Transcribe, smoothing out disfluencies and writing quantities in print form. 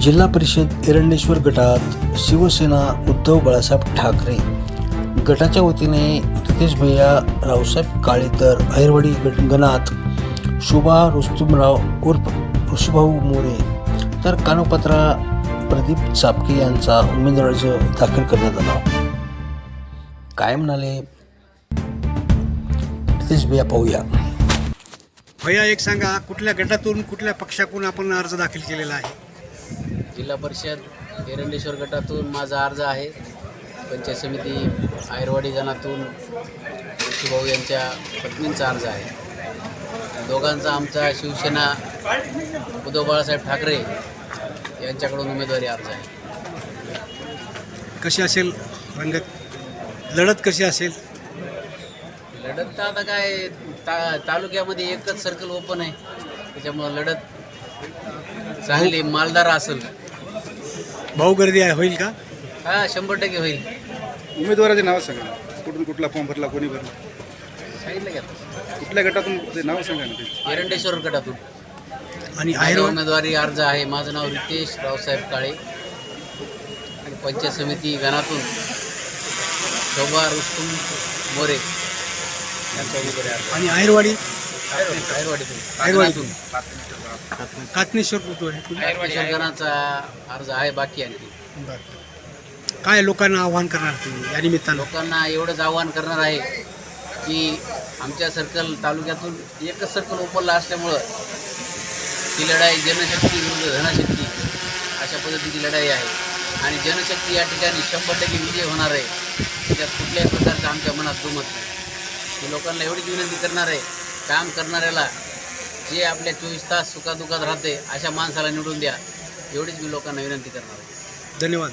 जिल्हा परिषद एरंडेश्वर गटात शिवसेना उद्धव बाळासाहेब ठाकरे गटाच्या वतीने रितेश भैया रावसाहेब काळे तर अहिरवाडी गणात शुभा रुस्तुमराव उर्फ ऋषभाऊ मोरे तर कानोपात्रा प्रदीप चापके यांचा उमेदवारी अर्ज दाखल करण्यात आला. काय म्हणाले रितेश भैया पाहूया. भैया एक सांगा, कुठल्या गटातून कुठल्या पक्षाकडून आपण अर्ज दाखल केलेला आहे? जिल्हा परिषद एरंडेश्वर गटातून माझा अर्ज आहे. पंचायत समिती आयरवाडी गणातून ऋषभाऊ यांच्या पत्नींचा अर्ज आहे. दोघांचा आमचा शिवसेना उद्धव बाळासाहेब ठाकरे यांच्याकडून उमेदवारी अर्ज आहे. कशी असेल रंगत, लढत कशी असेल? लढत तर आता काय तालुक्यामध्ये एकच सर्कल ओपन आहे, त्याच्यामुळं लढत चांगली मालदार असेल. भाऊ गर्दी आहे, होईल का? हा 100% होईल. उमेदवाराचे नाव सांगा, कुठून कुठला फॉर्म भरला, कोणी भरला, सांगितलं की आता. कुठल्या गटातून ते नाव सांगा ना ते. एरंडेश्वर गटातून आणि माझा उमेदवारी अर्ज आहे. माझं नाव रितेश रावसाहेब काळे आणि पंचायत समिती गणातून शोभा रुस्तुम मोरे यांचा उमेदवारी अर्ज आणि आयरवाडी आयरवाडीतून कातनेश्वर पुतो आहे. आयरवाडीश्वर गणाचा अर्ज आहे बाकी. आणखी बरं, काय लोकांना आव्हान करणार तुम्ही या निमित्तानं? लोकांना एवढंच आव्हान करणार आहे की आमच्या सर्कल तालुक्यातून एकच सर्कल ओपनला असल्यामुळं ही लढाई जनशक्ती विरुद्ध धनशक्ती अशा पद्धतीची लढाई आहे. आणि जनशक्ती या ठिकाणी 100% विजय होणार आहे. त्याच्यात कुठल्याही प्रकारचं आमच्या मनात दुमत नाही. मी लोकांना एवढीच विनंती करणार आहे, काम करणाऱ्याला जे आपल्या 24 तास सुखादुखात राहते अशा माणसाला निवडून द्या, एवढीच मी लोकांना विनंती करणार आहे. धन्यवाद.